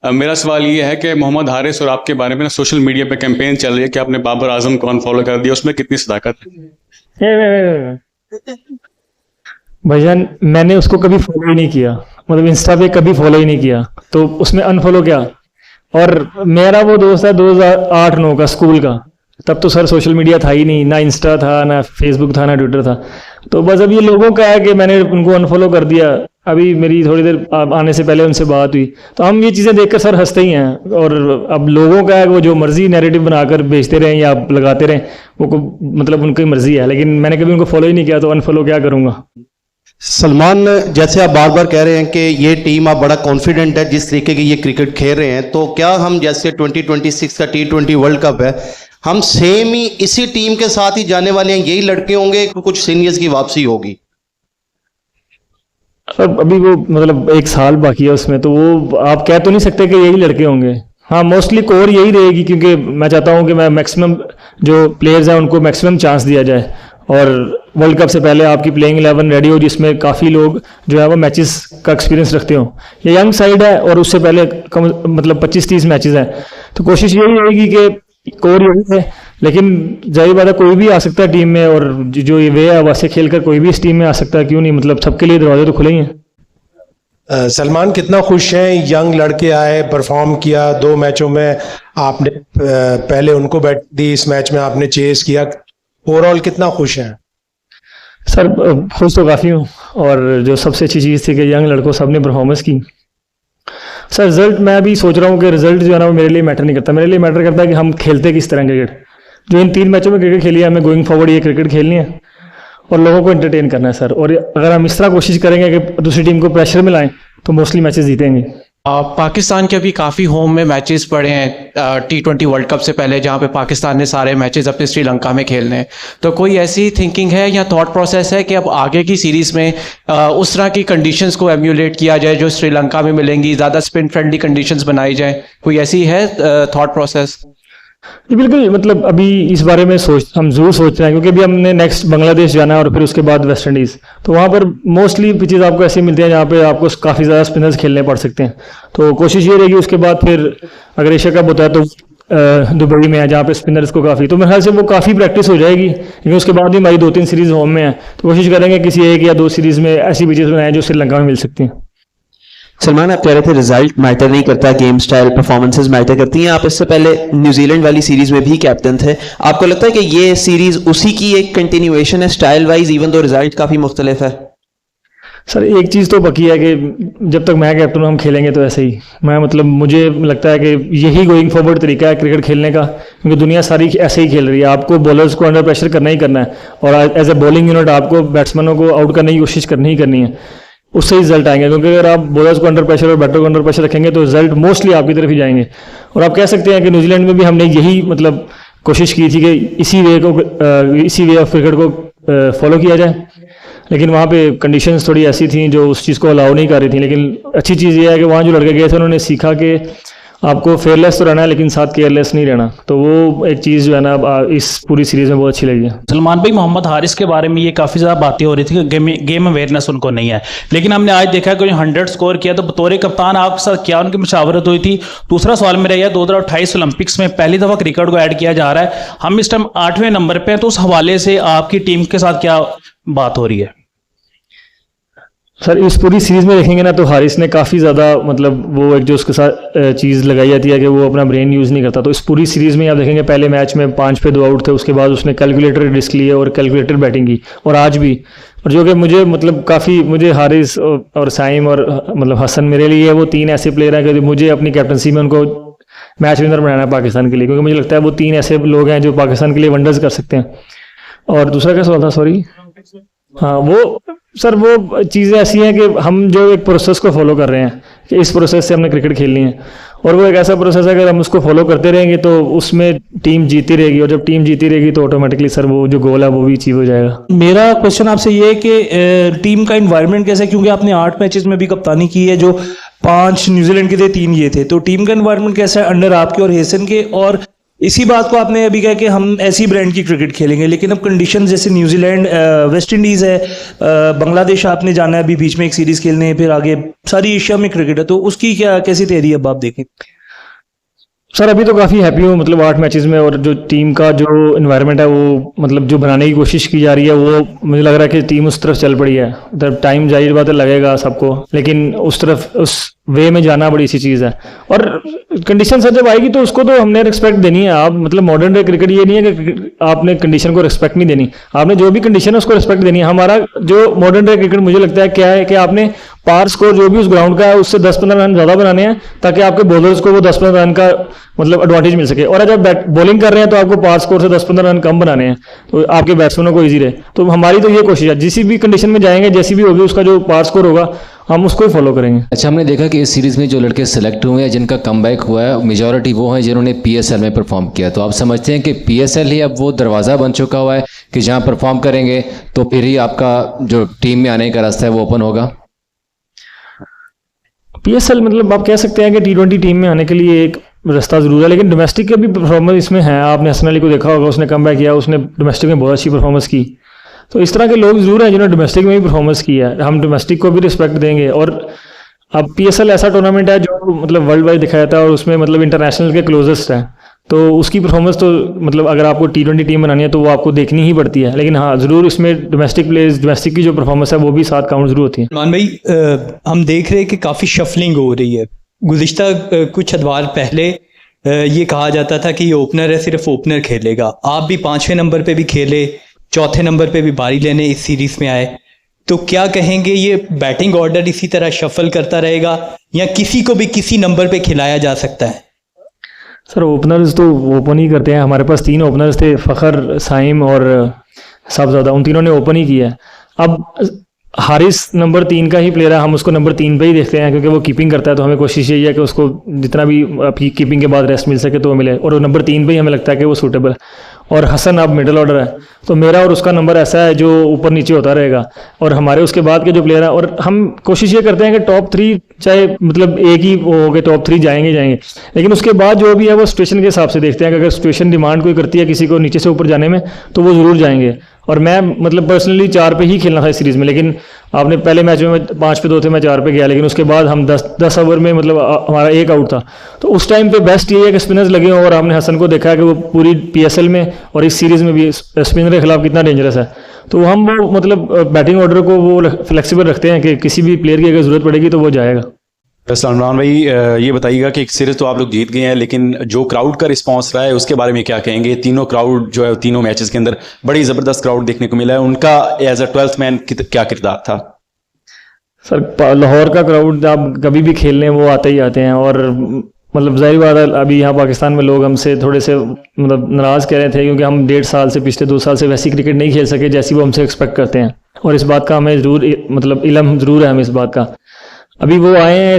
मेरा सवाल ये है कि मोहम्मद हारिस और आपके बारे में ना सोशल मीडिया पे कैंपेन चल रही है कि आपने बाबर आजम को अनफॉलो कर दिया, उसमें कितनी सदाकत है? भाईजान, मैंने उसको कभी फॉलो ही नहीं किया, मतलब इंस्टा पे कभी फॉलो ही नहीं किया, तो उसमें अनफॉलो क्या। और मेरा वो दोस्त है 2008-9 का, स्कूल का। तब तो सर सोशल मीडिया था ही नहीं, ना इंस्टा था, ना फेसबुक था, ना ट्विटर था। तो बस अब ये लोगों का है कि मैंने उनको अनफॉलो कर दिया। अभी मेरी थोड़ी देर आने से पहले उनसे बात हुई, तो हम ये चीज़ें देखकर सर हंसते ही हैं। और अब लोगों का है वो जो मर्जी नैरेटिव बनाकर बेचते रहें या लगाते रहें, वो मतलब उनकी मर्जी है, लेकिन मैंने कभी उनको फॉलो ही नहीं किया, तो अनफॉलो क्या करूँगा। सलमान, जैसे आप बार बार कह रहे हैं कि ये टीम आप बड़ा कॉन्फिडेंट है जिस तरीके की ये क्रिकेट खेल रहे हैं, तो क्या हम जैसे 2026 का T20 वर्ल्ड कप है, हम सेम ही इसी टीम के साथ ही जाने वाले हैं, यही लड़के होंगे, कुछ सीनियर्स की वापसी होगी? अब अभी वो मतलब 1 साल बाकी है उसमें, तो वो आप कह तो नहीं सकते कि यही लड़के होंगे। हाँ, मोस्टली कोर यही रहेगी, क्योंकि मैं चाहता हूँ कि मैं मैक्सिमम जो प्लेयर्स हैं उनको मैक्सिमम चांस दिया जाए, और वर्ल्ड कप से पहले आपकी प्लेइंग 11 रेडी हो, जिसमें काफ़ी लोग जो है वो मैचेस का एक्सपीरियंस रखते हो। ये यंग साइड है और उससे पहले कम मतलब 25-30 मैचेस हैं, तो कोशिश यही रहेगी कि कोर यही है। लेकिन जाहिर बात है कोई भी आ सकता है टीम में, और जो ये वे है वैसे खेलकर कोई भी इस टीम में आ सकता है, क्यों नहीं, मतलब सबके लिए दरवाजे तो खुले ही हैं। सलमान, कितना खुश हैं यंग लड़के आए, परफॉर्म किया 2 मैचों में, आपने पहले उनको बैट दी, इस मैच में आपने चेस किया, ओवरऑल कितना खुश हैं? सर खुश तो काफ़ी हूँ, और जो सबसे अच्छी चीज़ थी कि यंग लड़कों सब ने परफॉर्मेंस की। सर रिजल्ट मैं अभी सोच रहा हूँ कि रिजल्ट जो है ना वो मेरे लिए मैटर नहीं करता, मेरे लिए मैटर करता है कि हम खेलते किस तरह क्रिकेट। जो इन 3 मैचों में क्रिकेट खेली है, हमें गोइंग फॉरवर्ड ये क्रिकेट खेलनी है और लोगों को एंटरटेन करना है सर। और अगर हम इस तरह कोशिश करेंगे कि दूसरी टीम को प्रेशर में लाएं, तो मोस्टली मैचेस जीतेंगे। पाकिस्तान के अभी काफ़ी होम में मैचेस पड़े हैं T20 वर्ल्ड कप से पहले, जहाँ पे पाकिस्तान ने सारे मैचेस अपने श्रीलंका में खेलने हैं। तो कोई ऐसी थिंकिंग है या थॉट प्रोसेस है कि अब आगे की सीरीज़ में उस तरह की कंडीशंस को एम्यूलेट किया जाए जो श्रीलंका में मिलेंगी, ज़्यादा स्पिन फ्रेंडली कंडीशंस बनाई जाए? कोई ऐसी है थॉट प्रोसेस? जी बिल्कुल, मतलब अभी इस बारे में हम जरूर सोच रहे हैं, क्योंकि अभी हमने नेक्स्ट बांग्लादेश जाना है और फिर उसके बाद वेस्ट इंडीज़। तो वहाँ पर मोस्टली पिचेज आपको ऐसी मिलती हैं जहाँ पे आपको काफ़ी ज़्यादा स्पिनर्स खेलने पड़ सकते हैं। तो कोशिश ये रहेगी उसके बाद फिर अगर एशिया कप होता है तो दुबई में है, जहाँ पे स्पिनर्स को काफ़ी, तो मेरे ख्याल से वो काफ़ी प्रैक्टिस हो जाएगी। लेकिन उसके बाद भी हमारी 2-3 सीरीज़ होम में है, तो कोशिश करेंगे किसी 1 या 2 सीरीज़ में ऐसी पिचेज बनाएं जो श्रीलंका में मिल सकती हैं। सलमान, आप कह रहे थे रिजल्ट मैटर नहीं करता, गेम स्टाइल परफॉर्मेंसेस मैटर करती हैं। आप इससे पहले न्यूजीलैंड वाली सीरीज में भी कैप्टन थे। आपको लगता है कि ये सीरीज उसी की एक कंटिन्यूएशन है style wise, even though result काफी मुख्तलिफ है? सर एक चीज़ तो पक्की है कि जब तक मैं कैप्टन हूँ हम खेलेंगे तो ऐसे ही। मैं मतलब मुझे लगता है कि यही गोइंग फॉरवर्ड तरीका है क्रिकेट खेलने का, क्योंकि दुनिया सारी ऐसे ही खेल रही है। आपको बॉलर्स को अंडर प्रेशर करना ही करना है, और एज ए बॉलिंग यूनिट आपको बैट्समैनों को आउट करने की कोशिश करनी ही करनी है, उससे ही रिजल्ट आएंगे। क्योंकि अगर आप बॉलर्स को अंडर प्रेशर और बैटर को अंडर प्रेशर रखेंगे तो रिजल्ट मोस्टली आपकी तरफ ही जाएंगे। और आप कह सकते हैं कि न्यूजीलैंड में भी हमने यही मतलब कोशिश की थी कि इसी वे ऑफ क्रिकेट को फॉलो किया जाए, लेकिन वहाँ पे कंडीशंस थोड़ी ऐसी थी जो उस चीज़ को अलाउ नहीं कर रही थी। लेकिन अच्छी चीज़ ये है कि वहाँ जो लड़के गए थे उन्होंने सीखा कि आपको फेयरलेस तो रहना है लेकिन साथ केयरलेस नहीं रहना। तो वो एक चीज़ जो है ना इस पूरी सीरीज़ में बहुत अच्छी लगी है। सलमान भाई, मोहम्मद हारिस के बारे में ये काफ़ी ज़्यादा बातें हो रही थी कि गेम अवेयरनेस उनको नहीं है, लेकिन हमने आज देखा कि 100 स्कोर किया। तो बतौर कप्तान आपके साथ क्या उनकी मशावरत हुई थी? दूसरा सवाल मेरा यह, 2028 ओलंपिक्स में पहली दफ़ा क्रिकेट को ऐड किया जा रहा है, हम इस टाइम 8वें नंबर पर हैं, तो उस हवाले से आपकी टीम के साथ क्या बात हो रही है? सर इस पूरी सीरीज़ में देखेंगे ना तो हारिस ने काफ़ी ज़्यादा मतलब वो एक जो उसके साथ चीज़ लगाई जाती है कि वो अपना ब्रेन यूज़ नहीं करता। तो इस पूरी सीरीज़ में आप देखेंगे पहले मैच में 5 पे 2 आउट थे, उसके बाद उसने कैलकुलेटर रिस्क लिए और कैलकुलेटर बैटिंग की, और आज भी। और जो कि मुझे मतलब काफ़ी मुझे हारिस और साइम और मतलब हसन, मेरे लिए वो 3 ऐसे प्लेयर हैं कि मुझे अपनी कैप्टनसी में उनको मैच विनर बनाना है पाकिस्तान के लिए, क्योंकि मुझे लगता है वो 3 ऐसे लोग हैं जो पाकिस्तान के लिए वंडर्स कर सकते हैं। और दूसरा क्या सवाल था, सॉरी? हाँ वो सर वो चीज़ें ऐसी हैं कि हम जो एक प्रोसेस को फॉलो कर रहे हैं कि इस प्रोसेस से हमने क्रिकेट खेलनी है, और वो एक ऐसा प्रोसेस है अगर हम उसको फॉलो करते रहेंगे तो उसमें टीम जीती रहेगी, और जब टीम जीती रहेगी तो ऑटोमेटिकली सर वो जो गोल है वो भी अचीव हो जाएगा। मेरा क्वेश्चन आपसे ये है कि टीम का इन्वायरमेंट कैसा है, क्योंकि आपने 8 मैचेस में भी कप्तानी की है, जो 5 न्यूजीलैंड के थे 3 ये थे, तो टीम का इन्वायरमेंट कैसा है अंडर आपके और हेसन के? और इसी बात को आपने अभी कहा कि हम ऐसी ब्रांड की क्रिकेट खेलेंगे, लेकिन अब कंडीशन जैसे न्यूजीलैंड, वेस्ट इंडीज़ है, बांग्लादेश आपने जाना है अभी बीच में एक सीरीज़ खेलने, फिर आगे सारी एशिया में क्रिकेट है, तो उसकी क्या कैसी तैयारी अब आप देखें? सर अभी तो काफ़ी हैप्पी हूँ, मतलब 8 मैचेस में, और जो टीम का जो इन्वायरमेंट है वो मतलब जो बनाने की कोशिश की जा रही है वो मुझे लग रहा है कि टीम उस तरफ चल पड़ी है। मतलब टाइम जाहिर बात है लगेगा सबको, लेकिन उस तरफ उस वे में जाना बड़ी सी चीज़ है। और कंडीशन सर जब आएगी तो उसको तो हमने रिस्पेक्ट देनी है। आप मतलब मॉडर्न डे क्रिकेट ये नहीं है कि आपने कंडीशन को रिस्पेक्ट नहीं देनी, आपने जो भी कंडीशन है उसको रिस्पेक्ट देनी है। हमारा जो मॉडर्न डे क्रिकेट मुझे लगता है क्या है कि आपने पार स्कोर जो भी उस ग्राउंड का है उससे 10-15 रन ज़्यादा बनाने हैं, ताकि आपके बॉलर्स को वो 10-15 रन का मतलब एडवांटेज मिल सके। और जब बॉलिंग कर रहे हैं तो आपको पार स्कोर से 10-15 रन कम बनाने हैं, तो आपके बैट्समैनों को ईजी रहे। तो हमारी तो ये कोशिश है, जिस भी कंडीशन में जाएंगे, जैसी भी होगी उसका जो पार स्कोर होगा हम उसको ही फॉलो करेंगे। अच्छा, हमने देखा कि इस सीरीज़ में जो लड़के सेलेक्ट हुए हैं, जिनका कमबैक हुआ है, मेजॉरिटी वो हैं जिन्होंने पीएसएल में परफॉर्म किया। तो आप समझते हैं कि पीएसएल ही अब वो दरवाज़ा बन चुका हुआ है कि जहां परफॉर्म करेंगे तो फिर ही आपका जो टीम में आने का रास्ता है वो ओपन होगा? पीएसएल मतलब आप कह सकते हैं कि T20 टीम में आने के लिए एक रास्ता जरूर है, लेकिन डोमेस्टिक का भी परफॉर्मेंस इसमें है। आपने हसन अली को देखा होगा, उसने कमबैक किया, उसने डोमेस्टिक में बहुत अच्छी परफॉर्मेंस की। तो इस तरह के लोग जरूर हैं जिन्होंने डोमेस्टिक में भी परफॉर्मेंस की है, हम डोमेस्टिक को भी रिस्पेक्ट देंगे। और अब पीएसएल ऐसा टूर्नामेंट है जो मतलब वर्ल्ड वाइड दिखाया जाता है और उसमें मतलब इंटरनेशनल के क्लोजेस्ट है, तो उसकी परफॉर्मेंस तो मतलब अगर आपको T20 टीम बनानी है तो वो आपको देखनी ही पड़ती है। लेकिन हाँ ज़रूर इसमें डोमेस्टिक प्लेयर्स, डोमेस्टिक की जो परफॉर्मेंस है वो भी साथ काउंट जरूर होती है। सलमान भाई, हम देख रहे हैं कि काफ़ी शफलिंग हो रही है। गुज़िश्ता कुछ अदवार पहले ये कहा जाता था कि ये ओपनर है, सिर्फ ओपनर खेलेगा। आप भी 5वें नंबर पे भी खेले, 4थे नंबर पे भी बारी लेने इस सीरीज़ में आए, तो क्या कहेंगे ये बैटिंग ऑर्डर इसी तरह शफल करता रहेगा या किसी को भी किसी नंबर पे खिलाया जा सकता है? सर ओपनर्स तो ओपन ही करते हैं। हमारे पास 3 ओपनर्स थे, फ़खर, साइम और साहबजादा, उन तीनों ने ओपन ही किया है। अब हारिस नंबर 3 का ही प्लेयर है, हम उसको नंबर 3 पे ही देखते हैं क्योंकि वो कीपिंग करता है, तो हमें कोशिश यही है कि उसको जितना भी आपकी कीपिंग के बाद रेस्ट मिल सके तो वो मिले, और वो नंबर 3 पे ही हमें लगता है कि वो सूटेबल है। और हसन अब मिडिल ऑर्डर है, तो मेरा और उसका नंबर ऐसा है जो ऊपर नीचे होता रहेगा, और हमारे उसके बाद के जो प्लेयर हैं, और हम कोशिश ये करते हैं कि टॉप 3 चाहे मतलब एक ही वो हो गए, टॉप 3 जाएंगे, लेकिन उसके बाद जो भी है वो सिचुएशन के हिसाब से देखते हैं कि अगर सिचुएशन डिमांड कोई करती है किसी को नीचे से ऊपर जाने में तो वो ज़रूर जाएंगे। और मैं मतलब पर्सनली 4 पे ही खेलना था इस सीरीज़ में, लेकिन आपने पहले मैच में 5 पे 2 थे, मैं 4 पे गया, लेकिन उसके बाद हम 10 ओवर में मतलब हमारा 1 आउट था, तो उस टाइम पे बेस्ट ये है कि स्पिनर्स लगे हों, और हमने हसन को देखा है कि वो पूरी पीएसएल में और इस सीरीज़ में भी स्पिनर के खिलाफ कितना डेंजरस है। तो हम वो मतलब बैटिंग ऑर्डर को वो फ्लेक्सिबल रखते हैं कि किसी भी प्लेयर की अगर ज़रूरत पड़ेगी तो वो जाएगा। सलमान भाई, ये बताइएगा कि एक सीरीज तो आप लोग जीत गए हैं, लेकिन जो क्राउड का रिस्पांस रहा है उसके बारे में क्या कहेंगे? तीनों क्राउड जो है, तीनों मैचेस के अंदर बड़ी ज़बरदस्त क्राउड देखने को मिला है, उनका एज अ 12th मैन क्या किरदार था? सर लाहौर का क्राउड आप कभी भी खेलने वो आते ही आते हैं, और मतलब जाहिर बात है अभी यहाँ पाकिस्तान में लोग हमसे थोड़े से मतलब नाराज़ कह रहे थे क्योंकि हम 1.5 साल से, पिछले 2 साल से वैसी क्रिकेट नहीं खेल सके जैसी वो हमसे एक्सपेक्ट करते हैं, और इस बात का हमें ज़रूर मतलब इल्म ज़रूर है हमें इस बात का। अभी वो आए हैं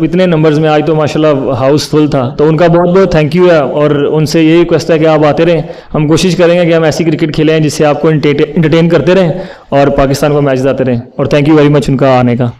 इतने नंबर्स में, आज तो माशाल्लाह हाउस फुल था, तो उनका बहुत बहुत थैंक यू है, और उनसे यही रिक्वेस्ट है कि आप आते रहें। हम कोशिश करेंगे कि हम ऐसी क्रिकेट खेलें जिससे आपको एंटरटेन करते रहें और पाकिस्तान को मैच जिताते रहें, और थैंक यू वेरी मच उनका आने का।